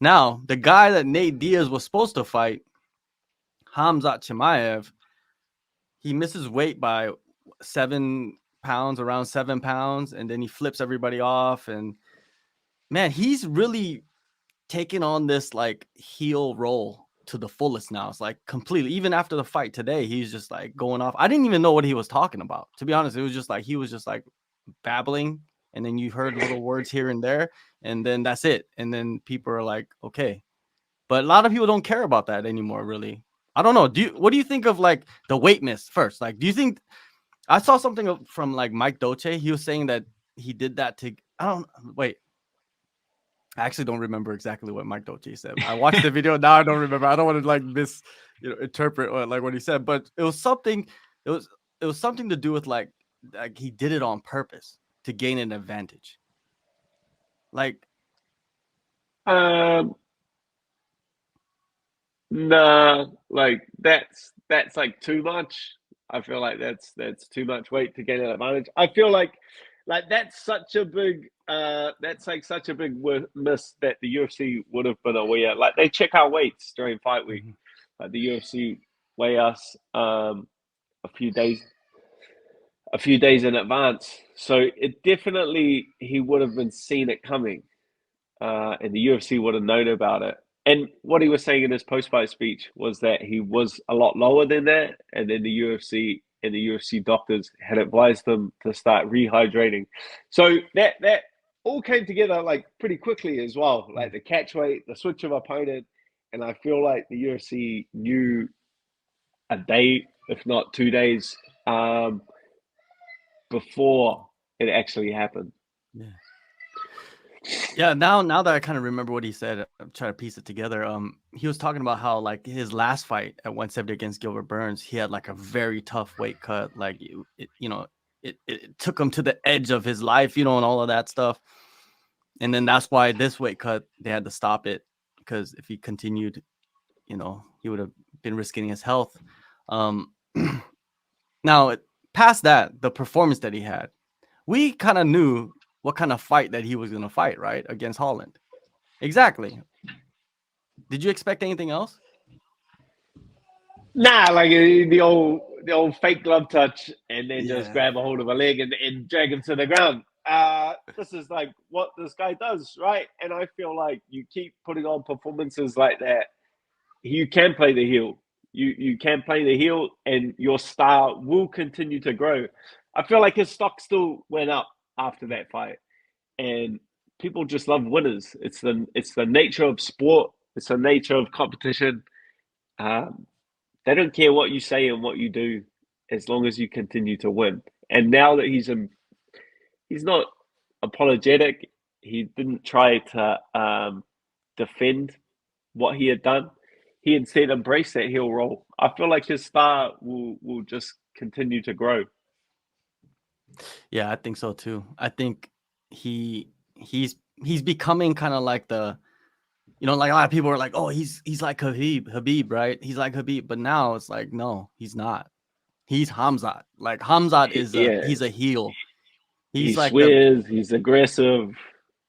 Now, the guy that Nate Diaz was supposed to fight, Khamzat Chimaev, he misses weight by 7 pounds, around 7 pounds, and then he flips everybody off. And man, he's really taking on this like heel role to the fullest now. It's like completely, even after the fight today, he's just like going off. I didn't even know what he was talking about. To be honest, it was just like he was just like babbling, and then you heard little words here and there, and then that's it. And then people are like, okay. But a lot of people don't care about that anymore, really. I don't know. What do you think of like the weight miss first? Like, do you think I saw something from like Mike Doce? He was saying that he did that to I don't wait. I actually don't remember exactly what Mike Doce said. I watched the video. Now I don't remember. I don't want to like interpret like what he said, but it was something. It was something to do with like he did it on purpose to gain an advantage. Like, Um, nah, like that's like too much. I feel like that's too much weight to gain an advantage. I feel like that's such a big that's like such a big miss that the UFC would have been aware. Like they check our weights during fight week. mhm. Like the UFC weigh us a few days in advance. So it definitely he would have been seen it coming, and the UFC would have known about it. And what he was saying in his post-fight speech was that he was a lot lower than that, and then the UFC and the UFC doctors had advised him to start rehydrating. So that all came together like pretty quickly as well, like the catch weight, the switch of opponent, and I feel like the UFC knew a day, if not 2 days, before it actually happened. Yeah. Yeah, now that I kind of remember what he said, I'm trying to piece it together. He was talking about how like his last fight at 170 against Gilbert Burns, he had like a very tough weight cut. Like it took him to the edge of his life, and all of that stuff. And then that's why this weight cut they had to stop it, because if he continued, he would have been risking his health. Um, now past that, the performance that he had, we kind of knew what kind of fight that he was going to fight, right? Against Holland. Exactly. Did you expect anything else? Nah, like the old fake glove touch, and then just Yeah. grab a hold of a leg and drag him to the ground. This is like what this guy does, right? And I feel like you keep putting on performances like that, you can play the heel. You can play the heel, and your star will continue to grow. I feel like his stock still went up after that fight, and people just love winners. It's the nature of sport. It's the nature of competition. Um, they don't care what you say and what you do, as long as you continue to win. And now that he's not apologetic. He didn't try to defend what he had done. He instead embraced that heel role. I feel like his star will just continue to grow. Yeah, I think so too. I think he's becoming kind of like like a lot of people are like, oh, he's like Habib, right? He's like Habib, but now it's like, no, he's not. He's Hamzat. Like Hamzat Yeah, he's a heel. he He's like the swears. He's aggressive.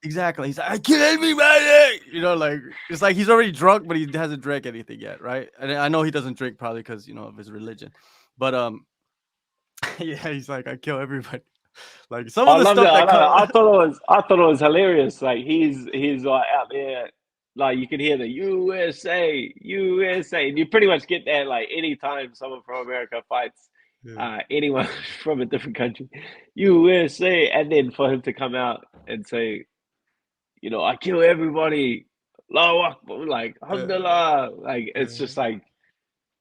exactly. He's like, I kill everybody. Like it's like he's already drunk, but he hasn't drank anything yet, right? And I know he doesn't drink probably because of his religion, but yeah, he's like, I kill everybody. Like some of I the loved it. stuff I that know. comes. I thought it was hilarious. Like he's like out there, like you can hear the USA, USA, and you pretty much get that like anytime someone from America fights Yeah. anyone from a different country, USA, and then for him to come out and say, I kill everybody, Allahu Akbar, like Alhamdulillah, like it's Yeah. just like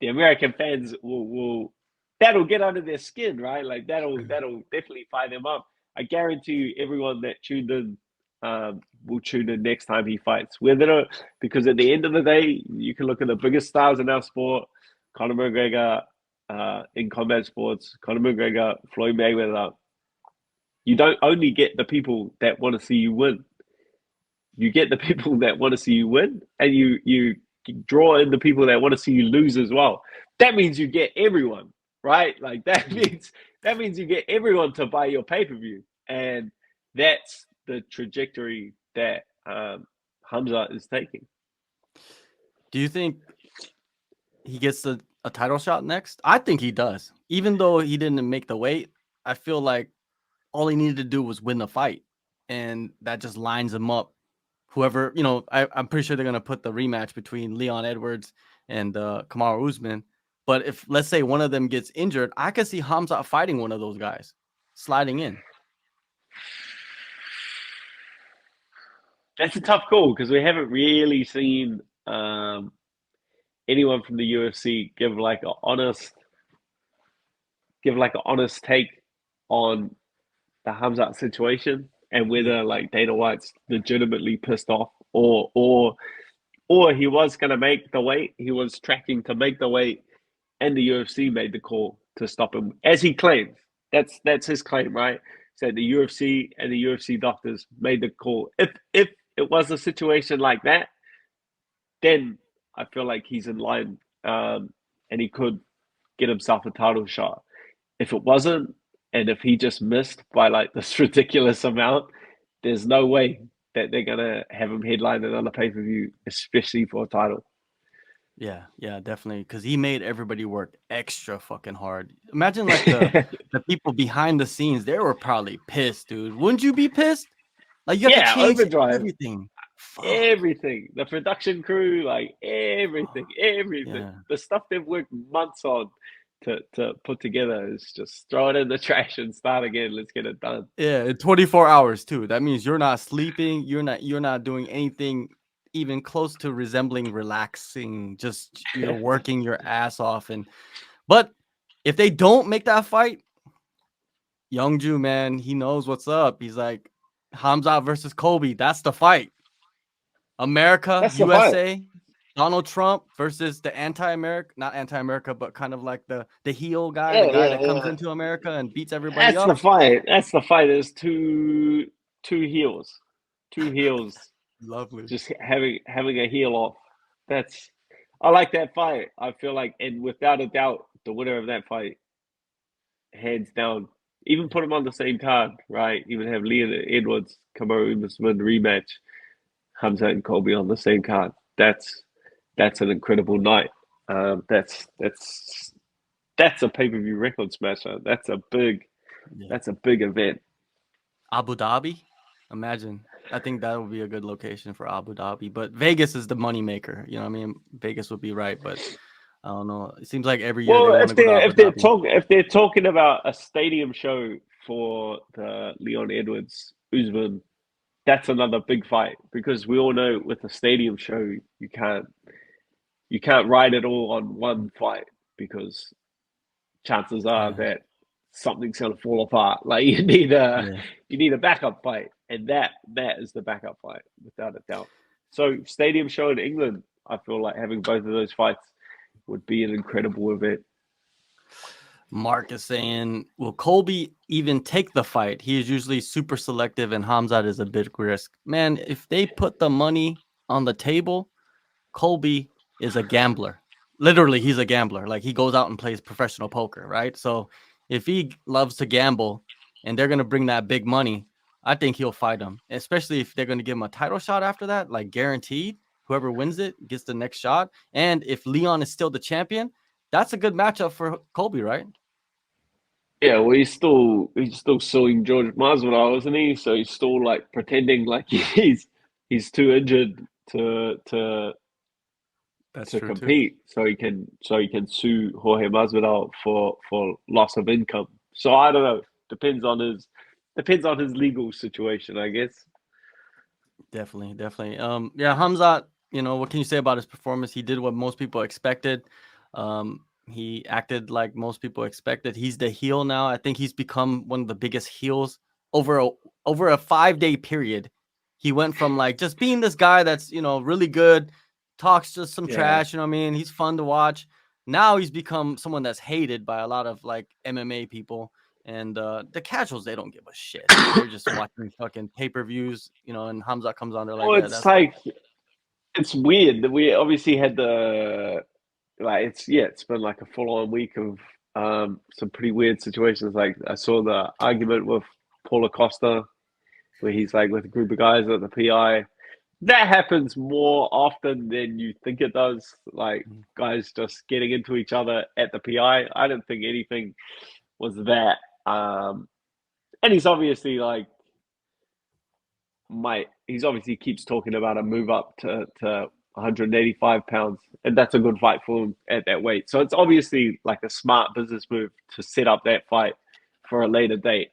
the American fans will that'll get under their skin, right? Like that'll definitely fire them up. I guarantee you, everyone that tuned in will tune in next time he fights. Whether because at the end of the day, you can look at the biggest stars in our sport, Conor McGregor, in combat sports, Conor McGregor, Floyd Mayweather. You don't only get the people that want to see you win. You get the people that want to see you win, and you draw in the people that want to see you lose as well. That means you get everyone, right? Like that Yeah. means you get everyone to buy your pay per view, and that's the trajectory that Hamza is taking. Do you think he gets a title shot next? I think he does. Even though he didn't make the weight, I feel like all he needed to do was win the fight, and that just lines him up. Whoever, I'm pretty sure they're gonna put the rematch between Leon Edwards and Kamaru Usman. But if let's say one of them gets injured, I could see Khamzat fighting one of those guys, sliding in. That's a tough call because we haven't really seen anyone from the UFC give like an honest take on the Khamzat situation and whether Yeah, like Dana White's legitimately pissed off or he was going to make the weight, he was tracking to make the weight, and the UFC made the call to stop him, as he claims. That's his claim, right? So the UFC and the UFC doctors made the call. If it was a situation like that, then I feel like he's in line, and he could get himself a title shot. If it wasn't, and if he just missed by like this ridiculous amount, there's no way that they're gonna have him headline another pay per view, especially for a title. yeah, definitely. Because he made everybody work extra fucking hard. Imagine like the people behind the scenes, they were probably pissed, dude. Wouldn't you be pissed? Like you have to Yeah, change Overdrive, everything. Fuck. everything, the production crew, like everything, Yeah. the stuff they've worked months on to put together is just throw it in the trash and start again. Let's get it done. Yeah, in 24 hours too. That means you're not sleeping, you're not doing anything even close to resembling relaxing, just you're working your ass off. And but if they don't make that fight, Youngju, man, he knows what's up. He's like Hamza versus Kobe. That's the fight. America, That's the fight. USA, Donald Trump versus the anti-America, not anti-America, but kind of like the heel guy, the Yeah, guy yeah, that comes yeah. into America and beats everybody That's the up. fight. That's the fight. There's two heels, Lovely. just having a heel off. That's I like that fight. I feel like, and without a doubt, the winner of that fight, hands down. Even put them on the same card, right? Even have Leon Edwards, Kamaru Usman rematch, Hamza and Colby on the same card. That's an incredible night. That's a pay per view record smasher. Yeah. That's a big event. Abu Dhabi. Imagine. I think that would be a good location for Abu Dhabi. But Vegas is the money maker. You know what I mean? Vegas would be right, but I don't know. It seems like every year they Well, want to go to Abu Dhabi. if they're talking about a stadium show for the Leon Edwards Usman, that's another big fight because we all know with a stadium show you can't ride it all on one fight because chances are Yeah. that something's gonna fall apart. Like Yeah. you need a backup fight, and that is the backup fight without a doubt. So stadium show in England, I feel like having both of those fights would be an incredible event. Mark is saying, will Colby even take the fight? He is usually super selective and Hamzat is a big risk. Man, if they put the money on the table, Colby is a gambler. Literally, he's a gambler. Like he goes out and plays professional poker, right? So if he loves to gamble and they're gonna bring that big money, I think he'll fight him. Especially if they're gonna give him a title shot after that, like guaranteed. Whoever wins it gets the next shot. And if Leon is still the champion, that's a good matchup for Colby, right? Yeah, well, he's still suing George Masvidal, isn't he? So he's still like pretending like he's too injured That's to true too. compete, so he can sue Jorge Masvidal for loss of income. So I don't know. Depends on his legal situation, I guess. Definitely, definitely. Yeah, Hamzat, what can you say about his performance? He did what most people expected. He acted like most people expected. He's the heel now. I think he's become one of the biggest heels over a 5-day period. He went from like just being this guy that's, really good, talks just some Yeah. trash, you know what I mean? He's fun to watch. Now he's become someone that's hated by a lot of like MMA people. And the casuals, they don't give a shit. They're just watching fucking pay-per-views, and Hamza comes on, they're like, Well, yeah, it's that's fine. like it's weird that we obviously had the like it's been like a full on week of some pretty weird situations. Like I saw the argument with Paul Acosta where he's like with a group of guys at the PI. that happens more often than you think it does. Like Mhm. guys just getting into each other at the PI. I don't think anything was that. And he's obviously like he's obviously keeps talking about a move up to 185 pounds, and that's a good fight for him at that weight. So it's obviously like a smart business move to set up that fight for a later date.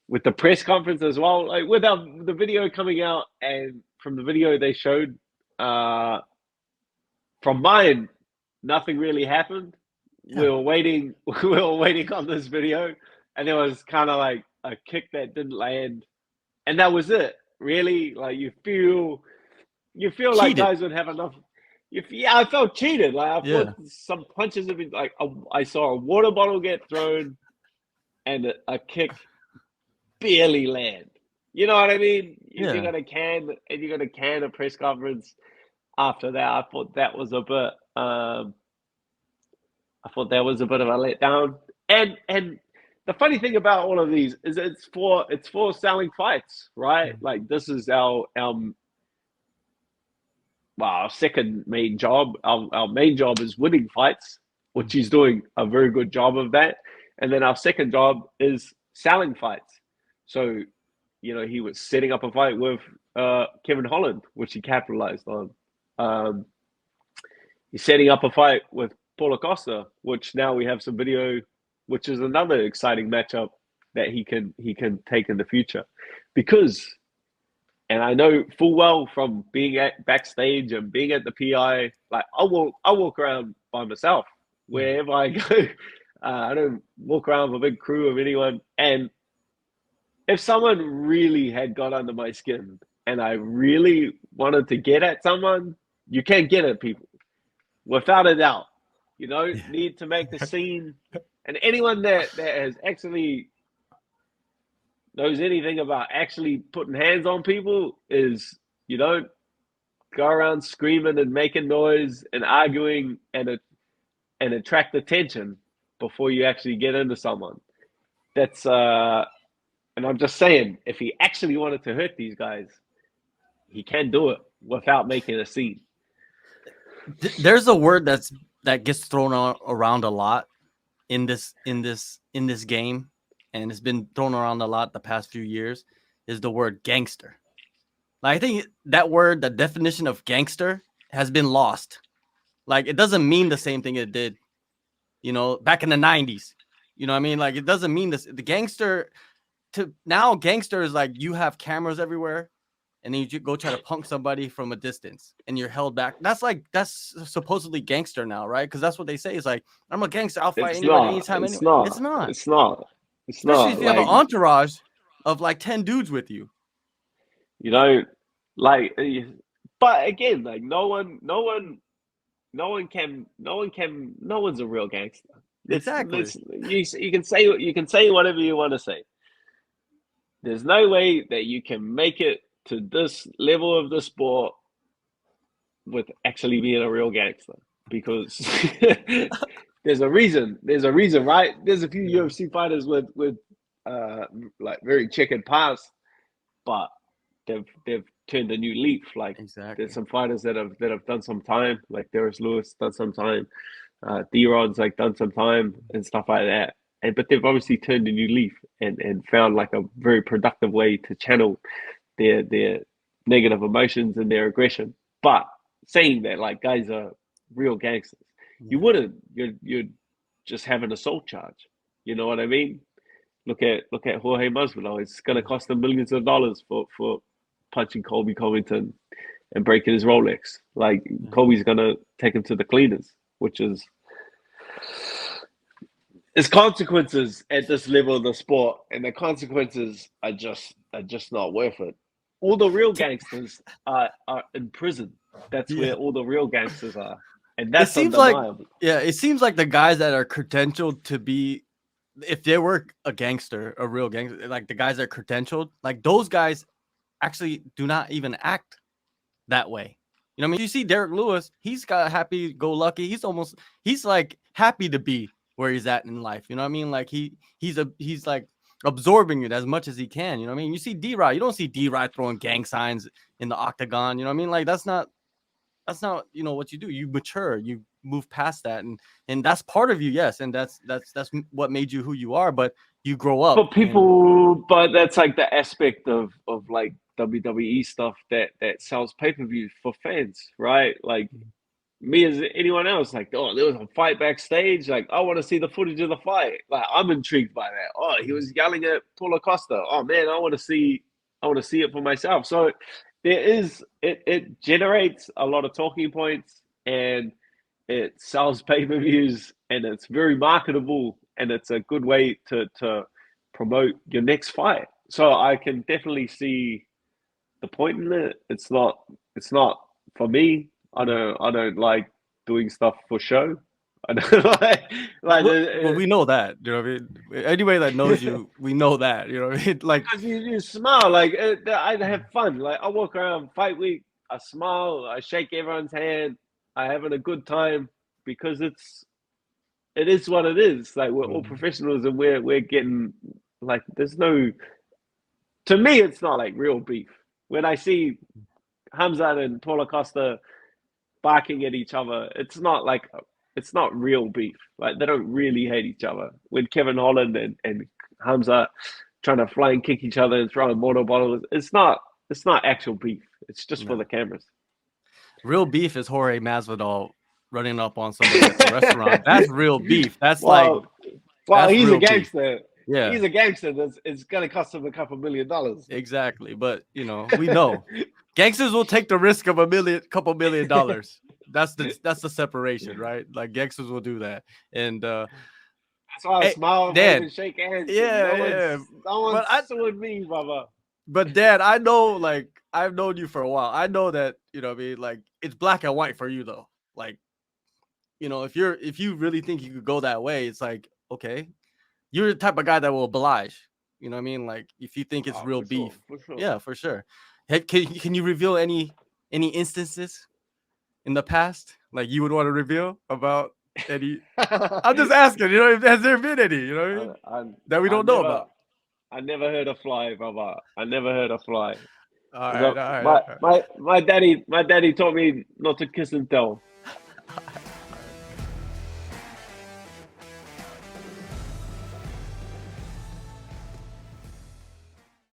With the press conference as well, like with the video coming out, and from the video they showed, from mine, nothing really happened. Yeah. We were waiting, we were waiting on this video, and there was kind of like a kick that didn't land, and that was it. Really, like you feel like Cheated. guys would have enough. Yeah, I felt cheated. Like I thought Yeah. some punches have been like I saw a water bottle get thrown and a kick barely land. You know what I mean? If you're Yeah. gonna can a press conference after that, I thought that was a bit. I thought that was a bit of a letdown. And the funny thing about all of these is it's for selling fights, right? Like this is our second main job. Our main job is winning fights, which he's doing a very good job of that. And then our second job is selling fights. So, he was setting up a fight with Kevin Holland, which he capitalized on. Um, he's setting up a fight with Paul Acosta, which now we have some video, which is another exciting matchup that he can take in the future, because and I know full well from being at backstage and being at the PI, like I walk around by myself wherever I go. I don't walk around with a big crew of anyone. And if someone really had got under my skin and I really wanted to get at someone, you can't get at people without a doubt. You don't Yeah. need to make the scene. And anyone that has actually knows anything about actually putting hands on people is you don't go around screaming and making noise and arguing and attract attention before you actually get into someone. That's and I'm just saying, if he actually wanted to hurt these guys, he can do it without making a scene. There's a word that gets thrown around a lot in this game, and it's been thrown around a lot the past few years, is the word gangster. Like, I think that word, the definition of gangster, has been lost. Like, it doesn't mean the same thing it did, back in the 90s. You know what I mean? Like, it doesn't mean this. The gangster gangster is like you have cameras everywhere, and then you go try to punk somebody from a distance and you're held back. That's supposedly gangster now, right? Because that's what they say. Is like, I'm a gangster. I'll fight It's anybody, not. anytime, It's anywhere. It's not. not. It's not. It's Especially not if you have an like entourage of like 10 dudes with you. you know, like. But again, like no one's a real gangster. Exactly. You can say whatever you want to say. There's no way that you can make it to this level of the sport with actually being a real gangster, because there's a reason. There's a reason, right? There's a few UFC fighters with like very checkered past, but they've turned a new leaf. Like Exactly. there's some fighters that have done some time, like Darius Lewis done some time, D-Rod's like done some time and stuff like that. But they've obviously turned a new leaf and found like a very productive way to channel their negative emotions and their aggression. But saying that, like, guys are real gangsters, you wouldn't. You'd just have an assault charge. You know what I mean? Look at Jorge Masvidal. It's going to cost him millions of dollars for punching Colby Covington and breaking his Rolex. Like Colby's going to take him to the cleaners, which is there's consequences at this level of the sport, and the consequences are just not worth it. All the real gangsters are in prison. That's where all the real gangsters are, and that's undeniable. It seems like the guys that are credentialed to be, if they were a gangster, a real gangster, like the guys that are credentialed, like those guys actually do not even act that way. You know what I mean? You see Derek Lewis, he's got happy-go-lucky. He's like happy to be where he's at in life. You know what I mean? Like he's like absorbing it as much as he can. You know what I mean? You see D-Rod, you don't see D-Rod throwing gang signs in the octagon. You know what I mean? Like that's not what you do. You mature, you move past that, and that's part of you, yes, and that's what made you who you are. But you grow up, But that's like the aspect of like WWE stuff that sells pay-per-view for fans, right? Like me as anyone else, like, oh, there was a fight backstage. Like, I want to see the footage of the fight. Like, I'm intrigued by that. Oh, he was yelling at Paul Acosta. Oh man, I want to see it for myself. So it generates a lot of talking points and it sells pay-per-views and it's very marketable and it's a good way to promote your next fight. So I can definitely see the point in it. It's not for me. I don't like doing stuff for show. I don't well, we know that. You know what I mean? Anybody that knows you, we know that. You know what I mean? Like because you smile. Like I have fun. Like I walk around fight week. I smile. I shake everyone's hand. I having a good time because it is what it is. Like we're all professionals and we're getting like there's no. To me, it's not like real beef. When I see Khamzat and Paul Acosta barking at each other, it's not real beef. Like they don't really hate each other. When Kevin Holland and Khamzat trying to flying kick each other and throwing water bottles, it's not actual beef. It's just for the cameras. Real beef is Jorge Masvidal running up on somebody at the restaurant. That's real beef. That's well, he's a gangster. Beef. Yeah, he's a gangster. It's going to cost him a couple $1 million. Exactly, but we know gangsters will take the risk of couple $1 million. That's the separation, right? Like gangsters will do that, and that's why I smile and shake hands. Yeah, no one's suing me, brother. But Dad, I know, like I've known you for a while. I know that what I mean. Like it's black and white for you, though. Like if you really think you could go that way, it's like okay. You're the type of guy that will oblige. You know what I mean? Like if you think it's real beef. Sure. Yeah, for sure. Hey, can you reveal any instances in the past like you would want to reveal about any? I'm just asking. Has there been any? You know what I mean? That we don't know about. I never heard a fly, brother. I never heard a fly. All right. My daddy taught me not to kiss and tell.